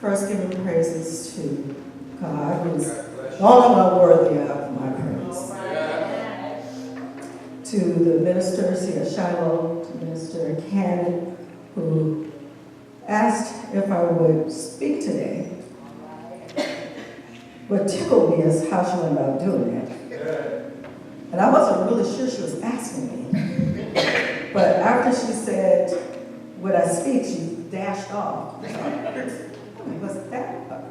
First, giving praises to God, who is the only one worthy of my praise. To the ministers here at Shiloh, to Minister Cannon, who asked if I would speak today. What tickled me is how she went about doing it. And I wasn't really sure she was asking me. But after she said, would I speak, she dashed off. Was that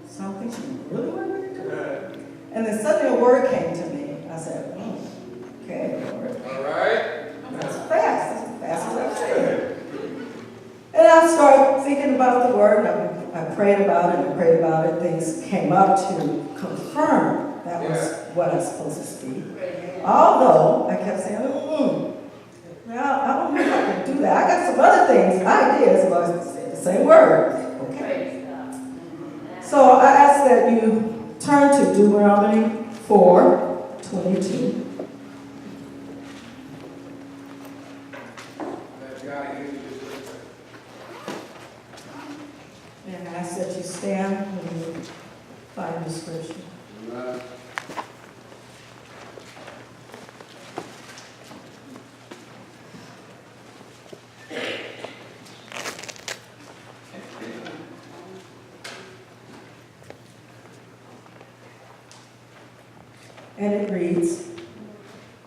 something she really wanted me to do? And then suddenly a word came to me. I said, okay, Lord. All right. That's fast. That's as fast as I've seen it. And I started thinking about the word, and I prayed about it, and I prayed about it. Things came up to confirm that was what I was supposed to speak. Although I kept saying, well, I don't know if I can do that. I got some other things, ideas, but I say the same word. Okay. So I ask that you turn to Deuteronomy 4:22. And I ask that you stand when you find the scripture. And it reads,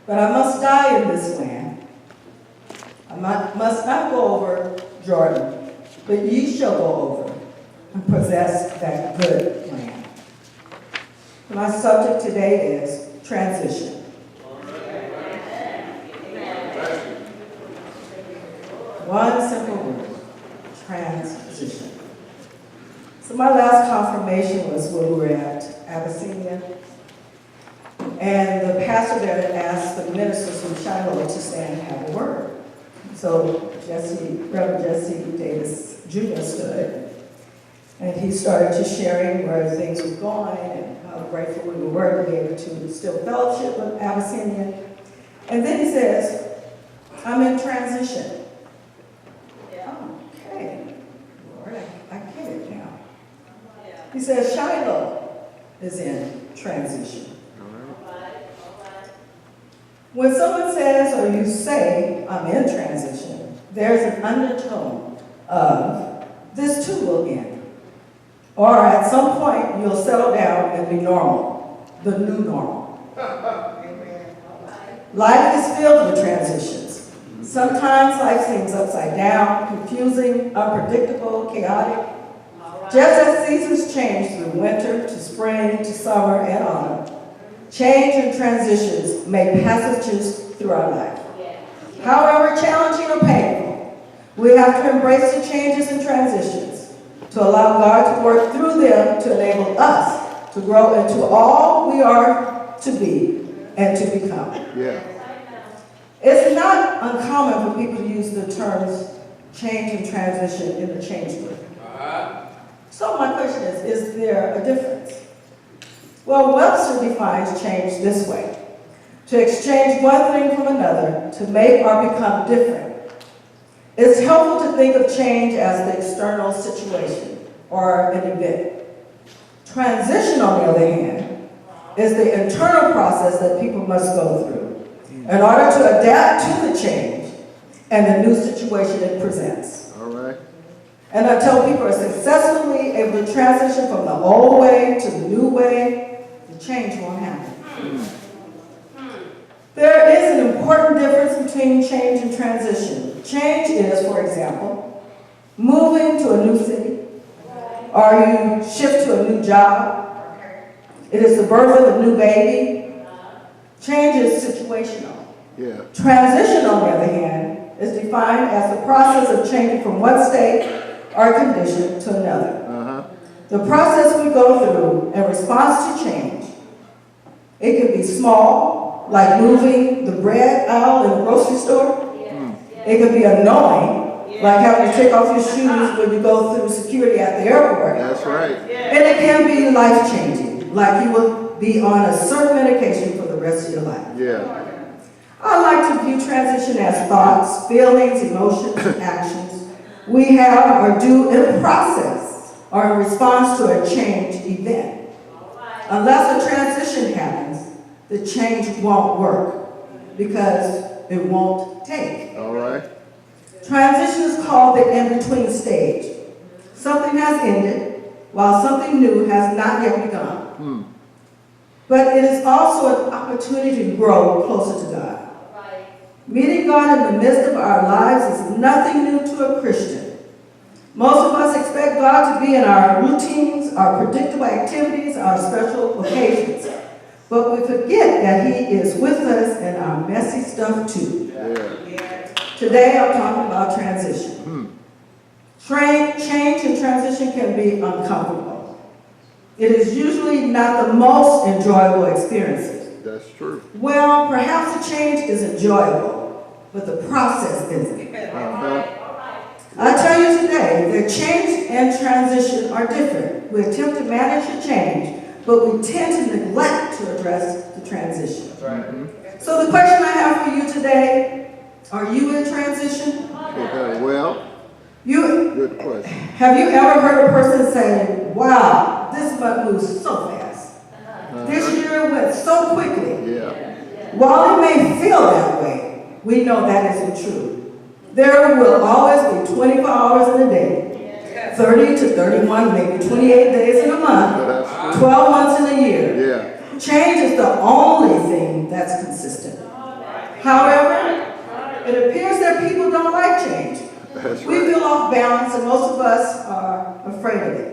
but I must die in this land. I must not go over Jordan, but ye shall go over and possess that good land. My subject today is transition. One simple word, transition. So my last confirmation was when we were at Abyssinia. And the pastor there had asked the ministers from Shiloh to stand and have a word. So Reverend Jesse Davis Jr. stood, and he started to sharing where things were going and how grateful we were to be able to still fellowship with Abyssinia. And then he says, I'm in transition. Okay, Lord, I get it now. He says, Shiloh is in transition. When someone says or you say, I'm in transition, there's an undertone of, this too will end. Or at some point, you'll settle down and be normal, the new normal. Life is filled with transitions. Sometimes life seems upside down, confusing, unpredictable, chaotic. Just as seasons change through winter to spring to summer and autumn, change and transitions make passages through our life. However challenging or painful, we have to embrace the changes and transitions to allow God to work through them to enable us to grow into all we are to be and to become. It's not uncommon for people to use the terms change and transition interchangeably. So my question is there a difference? Well, Webster defines change this way: to exchange one thing from another, to make or become different. It's helpful to think of change as the external situation or an event. Transition, on the other hand, is the internal process that people must go through in order to adapt to the change and the new situation it presents. All right. And until people are successfully able to transition from the old way to the new way, change won't happen. There is an important difference between change and transition. Change is, for example, moving to a new city, or you shift to a new job. It is the birth of a new baby. Change is situational. Transition, on the other hand, is defined as the process of changing from one state or condition to another. The process we go through in response to change. It could be small, like moving the bread aisle in the grocery store. It could be annoying, like having to take off your shoes when you go through security at the airport. That's right. And it can be life-changing, like you will be on a certain medication for the rest of your life. I like to view transition as thoughts, feelings, emotions, and actions we have or do in the process or in response to a change event. Unless a transition happens, the change won't work because it won't take. All right. Transition is called the in-between stage. Something has ended while something new has not yet begun. But it is also an opportunity to grow closer to God. Meeting God in the midst of our lives is nothing new to a Christian. Most of us expect God to be in our routines, our predictable activities, our special occasions. But we forget that He is with us in our messy stuff too. Today I'm talking about transition. Change and transition can be uncomfortable. It is usually not the most enjoyable experiences. That's true. Well, perhaps the change is enjoyable, but the process isn't. I tell you today that change and transition are different. We attempt to manage the change, but we tend to neglect to address the transition. So the question I have for you today, are you in transition? Well, good question. Have you ever heard a person say, wow, this month moves so fast. This year went so quickly. While it may feel that way, we know that isn't true. There will always be 24 hours in a day, 30 to 31, maybe 28 days in a month, 12 months in a year. Change is the only thing that's consistent. However, it appears that people don't like change. We feel off balance, and most of us are afraid of it.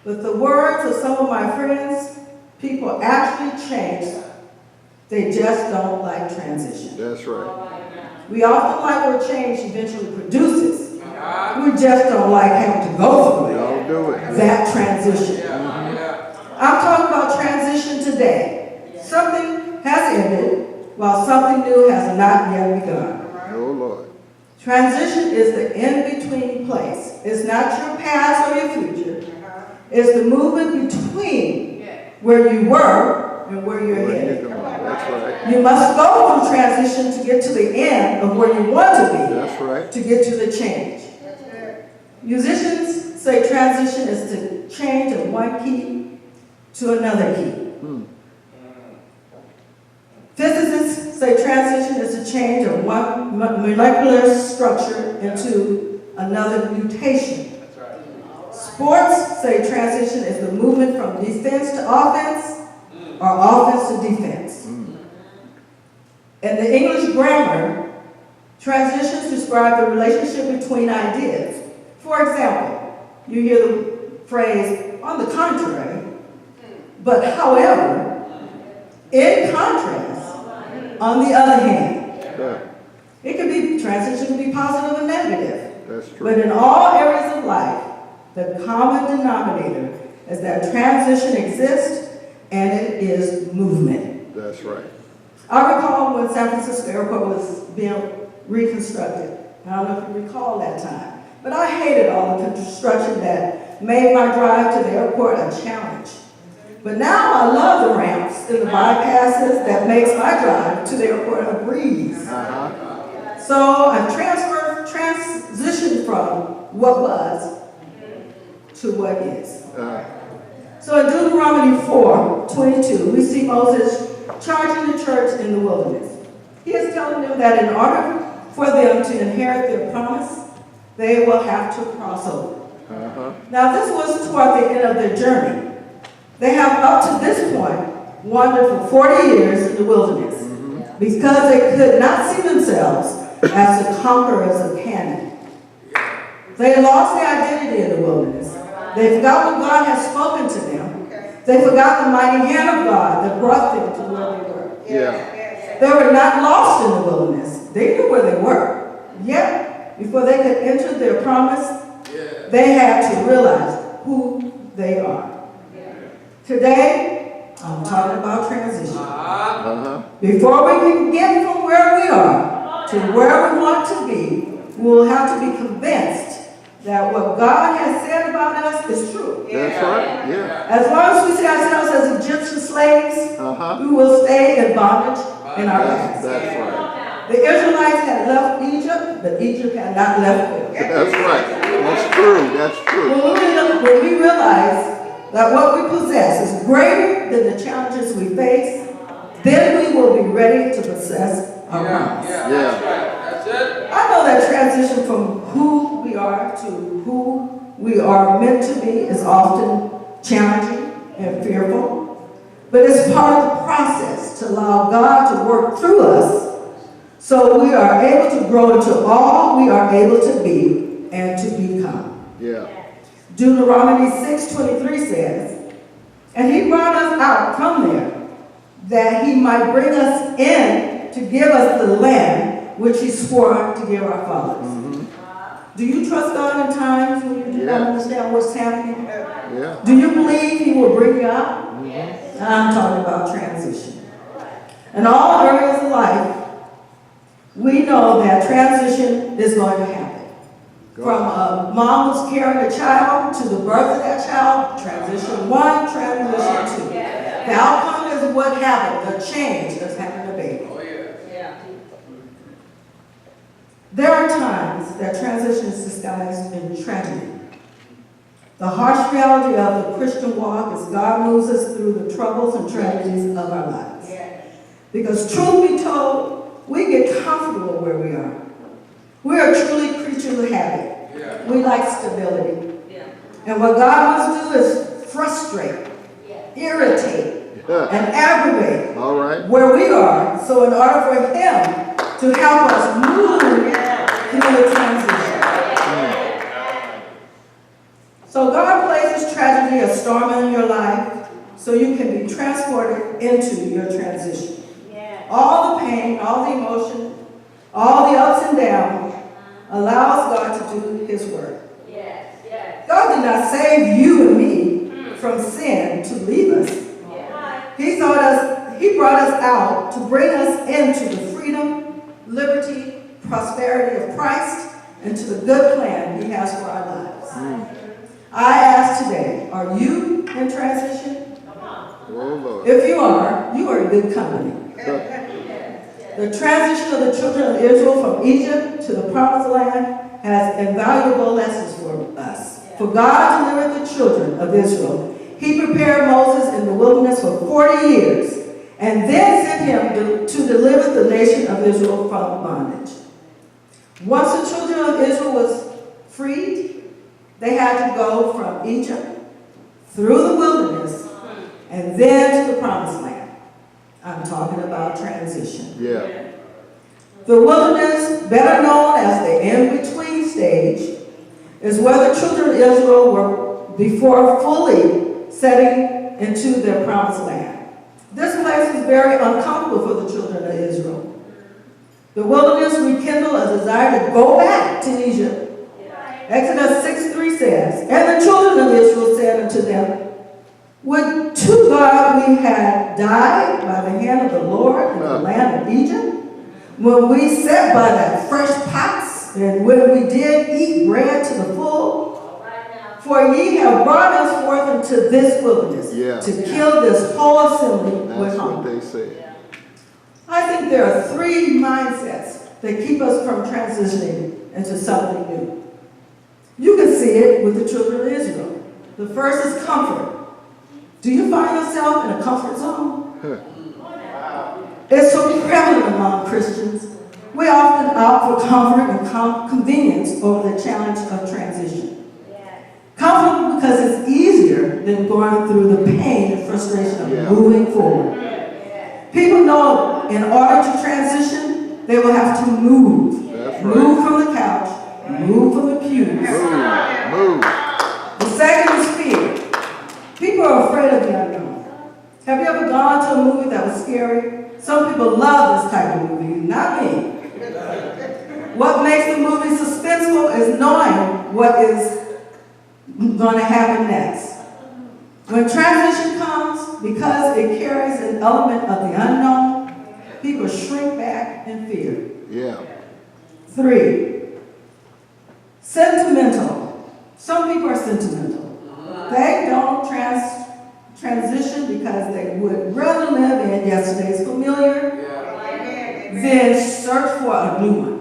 But the words of some of my friends, people actually change. They just don't like transition. That's right. We often like what change eventually produces. We just don't like having to go through that transition. I'm talking about transition today. Something has ended while something new has not yet begun. Oh, Lord. Transition is the in-between place. It's not your past or your future. It's the movement between where you were and where you're headed. That's right. You must go through transition to get to the end of where you want to be. That's right. To get to the change. Musicians say transition is to change of one key to another key. Physicists say transition is to change of one molecular structure into another mutation. Sports say transition is the movement from defense to offense or offense to defense. In the English grammar, transitions describe the relationship between ideas. For example, you hear the phrase, on the contrary, but however, in contrast, on the other hand. It can be, transition can be positive and negative. That's true. But in all areas of life, the common denominator is that transition exists and it is movement. That's right. I recall when San Francisco Airport was being reconstructed. I don't know if you recall that time. But I hated all the construction that made my drive to the airport a challenge. But now I love the ramps and the bypasses that makes my drive to the airport a breeze. So I've transitioned from what was to what is. So in Deuteronomy 4:22, we see Moses charging the church in the wilderness. He is telling them that in order for them to inherit their promise, they will have to cross over. Now this was toward the end of their journey. They have up to this point wandered for 40 years in the wilderness because they could not see themselves as the conquerors of Canaan. They lost their identity in the wilderness. They forgot what God had spoken to them. They forgot the mighty hand of God that brought them to where they were. They were not lost in the wilderness. They knew where they were. Yet, before they could enter their promise, they had to realize who they are. Today, I'm talking about transition. Before we can get from where we are to where we want to be, we will have to be convinced that what God has said about us is true. That's right, yeah. As long as we see ourselves as Egyptian slaves, we will stay in bondage in our past. That's right. The Israelites had left Egypt, but Egypt had not left them. That's right. That's true. That's true. When we when we realize that what we possess is greater than the challenges we face, then we will be ready to possess our promise. Yeah. That's right. That's it. I know that transition from who we are to who we are meant to be is often challenging and fearful, but it's part of the process to allow God to work through us so we are able to grow into all we are able to be and to become. Yeah. Deuteronomy 6:23 says, "And he brought us out from there, that he might bring us in to give us the land which he swore to give our fathers." Do you trust God in times when you do not understand what's happening? Yeah. Do you believe he will bring you out? I'm talking about transition. In all areas of life, we know that transition is going to happen. From a mom who's carrying a child to the birth of that child, transition 1, transition 2. The outcome is what happened, the change that's having a baby. Oh, yeah. There are times that transition is disguised in tragedy. The harsh reality of the Christian walk is God moves us through the troubles and tragedies of our lives. Because truth be told, we get comfortable where we are. We are truly creatures of habit. We like stability. And what God wants to do is frustrate, irritate, and aggravate All right. where we are, so in order for him to help us move through the transition. So God places tragedy, a storm in your life, so you can be transported into your transition. All the pain, all the emotion, all the ups and downs allows God to do his work. God did not save you and me from sin to leave us. He brought us out to bring us into the freedom, liberty, prosperity of Christ, and to the good plan he has for our lives. I ask today, are you in transition? Oh, Lord. If you are in good company. The transition of the children of Israel from Egypt to the promised land has invaluable lessons for us. For God delivered the children of Israel. He prepared Moses in the wilderness for 40 years and then sent him to deliver the nation of Israel from bondage. Once the children of Israel was freed, they had to go from Egypt through the wilderness and then to the promised land. I'm talking about transition. Yeah. The wilderness, better known as the in-between stage, is where the children of Israel were before fully setting into their promised land. This place was very uncomfortable for the children of Israel. The wilderness rekindled a desire to go back to Egypt. Exodus 6:3 says, "And the children of Israel said unto them, Would to God we had died by the hand of the Lord in the land of Egypt, when we sat by that fresh pots, and when we did eat bread to the full. For ye have brought us forth into this wilderness to kill this whole assembly with That's what hunger." they said. I think there are 3 mindsets that keep us from transitioning into something new. You can see it with the children of Israel. The first is comfort. Do you find yourself in a comfort zone? It's so prevalent among Christians. We often opt for comfort and convenience over the challenge of transition. Comfort because it's easier than going through the pain and frustration of moving forward. People know in order to transition, they will have to move. Move from the couch, move from the pews. Move. The second is fear. People are afraid of the unknown. Have you ever gone to a movie that was scary? Some people love this type of movie, not me. What makes the movie suspenseful is knowing what is going to happen next. When transition comes, because it carries an element of the unknown, people shrink back in fear. Yeah. 3, sentimental. Some people are sentimental. They don't transition because they would rather live in yesterday's familiar than search for a new one.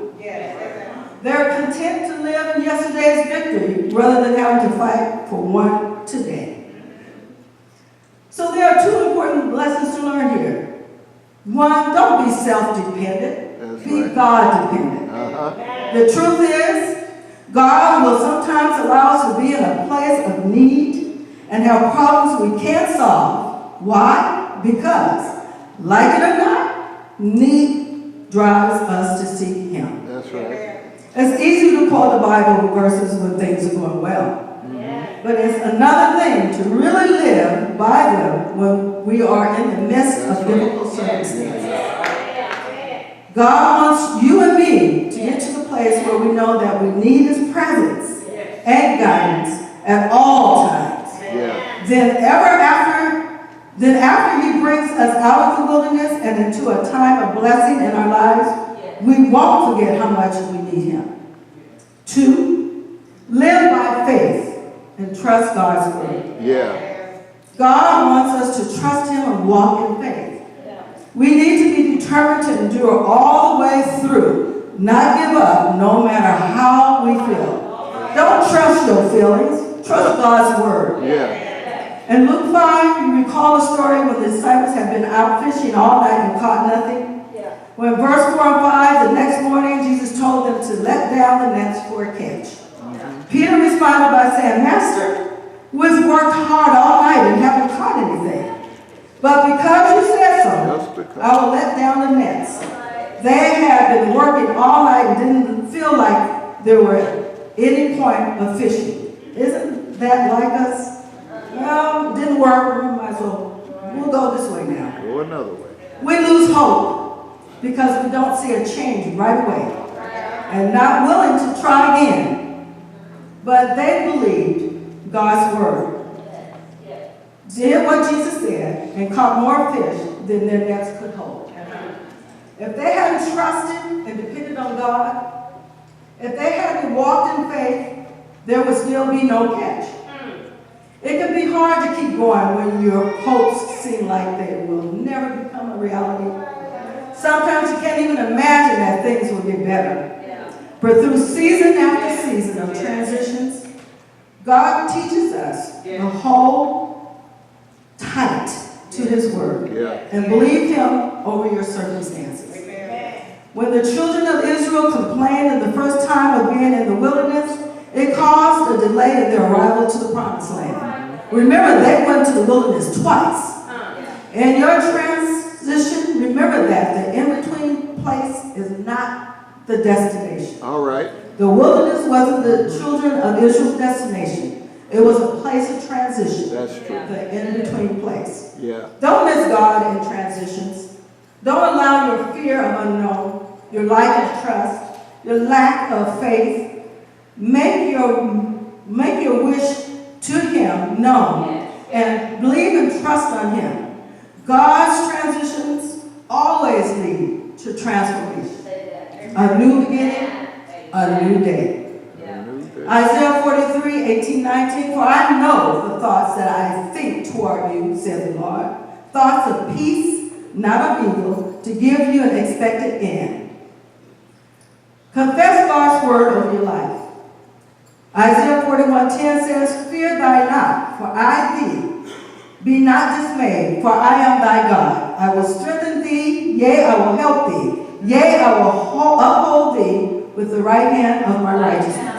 They're content to live in yesterday's victory rather than having to fight for one today. So there are two important lessons to learn here. One, don't be self-dependent. Be right. God-dependent. The truth is, God will sometimes allow us to be in a place of need and have problems we can't solve. Why? Because, like it or not, need drives us to seek Him. That's right. It's easy to quote the Bible verses when things are going well. But it's another thing to really live by them when we are in the midst of difficult circumstances. God wants you and me to get to the place where we know that we need His presence and guidance at all times. Yeah. Then after He brings us out of the wilderness and into a time of blessing in our lives, we won't forget how much we need Him. 2, live by faith and trust God's word. Yeah. God wants us to trust Him and walk in faith. We need to be determined to endure all the way through, not give up no matter how we feel. Don't trust your feelings, trust God's word. Yeah. In Luke 5, you recall the story when the disciples had been out fishing all night and caught nothing? When verse 4 and 5, the next morning, Jesus told them to let down the nets for a catch. Peter responded by saying, Master, we've worked hard all night and haven't caught anything. But because you said so, I will let down the nets. They had been working all night and didn't feel like there were any point of fishing. Isn't that like us? Well, didn't work, we might as well, we'll go this way now. Go another way. We lose hope because we don't see a change right away and not willing to try again. But they believed God's word, did what Jesus said, and caught more fish than their nets could hold. If they hadn't trusted and depended on God, if they hadn't walked in faith, there would still be no catch. It can be hard to keep going when your hopes seem like they will never become a reality. Sometimes you can't even imagine that things will get better. But through season after season of transitions, God teaches us to hold tight to His word and believe Him over your circumstances. When the children of Israel complained in the first time of being in the wilderness, it caused a delay in their arrival to the promised land. Remember, they went to the wilderness twice. In your transition, remember that the in-between place is not the destination. All right. The wilderness wasn't the children of Israel's destination. It was a place of transition. That's true. The in-between place. Yeah. Don't miss God in transitions. Don't allow your fear of unknown, your lack of trust, your lack of faith, make your wish to Him known and believe and trust on Him. God's transitions always lead to transformation. A new beginning, a new day. Isaiah 43, 18, 19, for I know the thoughts that I think toward you, says the Lord, thoughts of peace, not of evil, to give you an expected end. Confess God's word over your life. Isaiah 41:10 says, fear thy not, for I thee. Be not dismayed, for I am thy God. I will strengthen thee, yea, I will help thee. Yea, I will uphold thee with the right hand of my righteousness.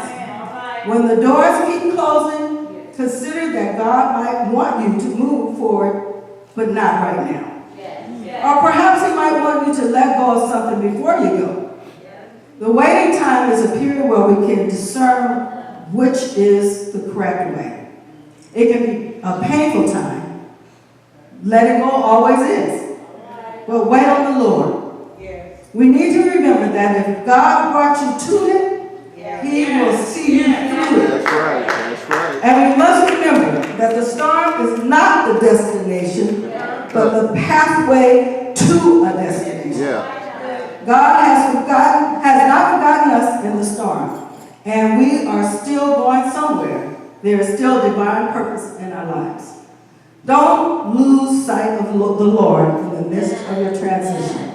When the doors keep closing, consider that God might want you to move forward, but not right now. Or perhaps He might want you to let go of something before you go. The waiting time is a period where we can discern which is the correct way. It can be a painful time. Letting go always is. But wait on the Lord. We need to remember that if God brought you to Him, He will see you through it. That's right. That's right. And we must remember that the storm is not the destination, but the pathway to a destination. Yeah. God has not forgotten us in the storm, and we are still going somewhere. There is still divine purpose in our lives. Don't lose sight of the Lord in the midst of your transition.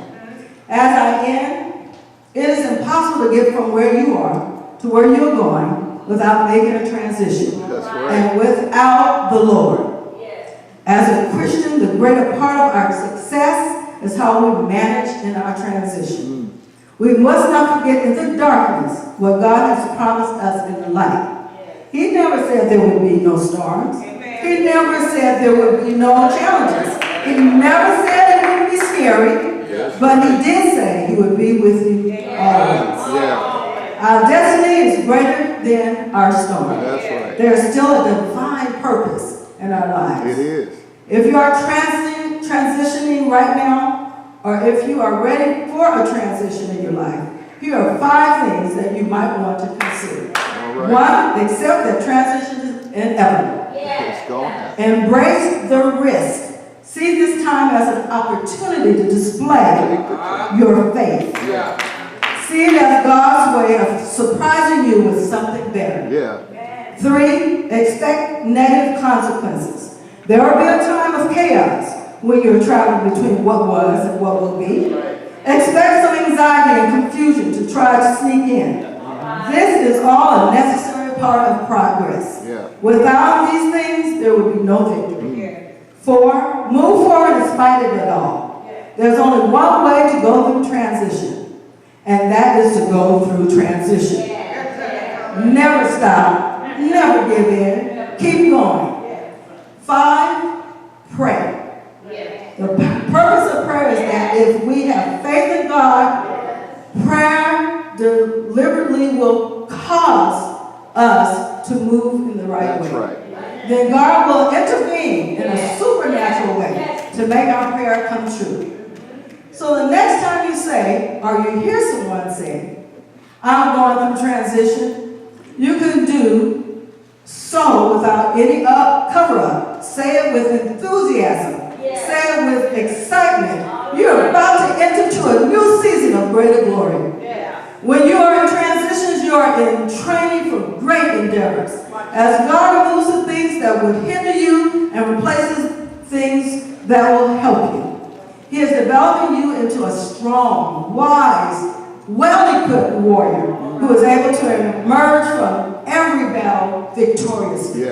As I end, It is impossible to get from where you are to where you're going without making a transition. That's right. And without the Lord. As a Christian, the greater part of our success is how we manage in our transition. We must not forget in the darkness what God has promised us in the light. He never said there would be no storms. He never said there would be no challenges. He never said it would be scary. But he did say he would be with you always. Our destiny is greater than our storm. That's right. There's still a divine purpose in our lives. It is. If you are transitioning right now, or if you are ready for a transition in your life, here are 5 things that you might want to consider. All right. 1, accept that transition is inevitable. It's going to happen. Embrace the risk. See this time as an opportunity to display your faith. See it as God's way of surprising you with something better. 3, expect negative consequences. There will be a time of chaos when you're traveling between what was and what will be. Expect some anxiety and confusion to try to sneak in. This is all a necessary part of progress. Without these things, there would be no victory. 4, move forward in spite of it all. There's only one way to go through transition, and that is to go through transition. Never stop, never give in, keep going. 5, pray. The purpose of prayer is that if we have faith in God, prayer deliberately will cause us to move in the right way. Then God will intervene in a supernatural way to make our prayer come true. So the next time you say, or you hear someone say, I'm going through transition, you can do so without any cover-up. Say it with enthusiasm. Say it with excitement. You're about to enter into a new season of greater glory. When you are in transitions, you are in training for great endeavors. As God removes the things that would hinder you and replaces things that will help you. He is developing you into a strong, wise, well-equipped warrior who is able to emerge from every battle victoriously.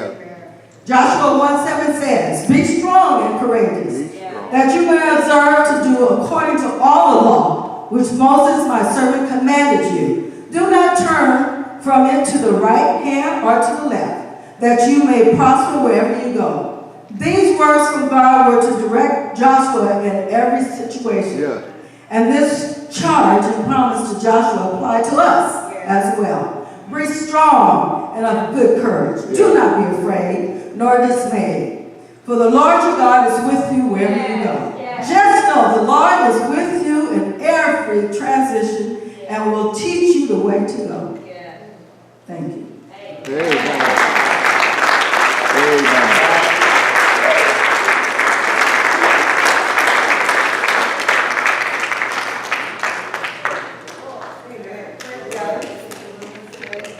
Joshua 1:7 says, be strong and courageous, that you may observe to do according to all the law, which Moses my servant commanded you. Do not turn from it to the right hand or to the left, that you may prosper wherever you go. These words from God were to direct Joshua in every situation. And this charge and promise to Joshua apply to us as well. Be strong and of good courage. Do not be afraid nor dismayed. For the Lord your God is with you wherever you go. Just know the Lord is with you in every transition and will teach you the way to go. Thank you.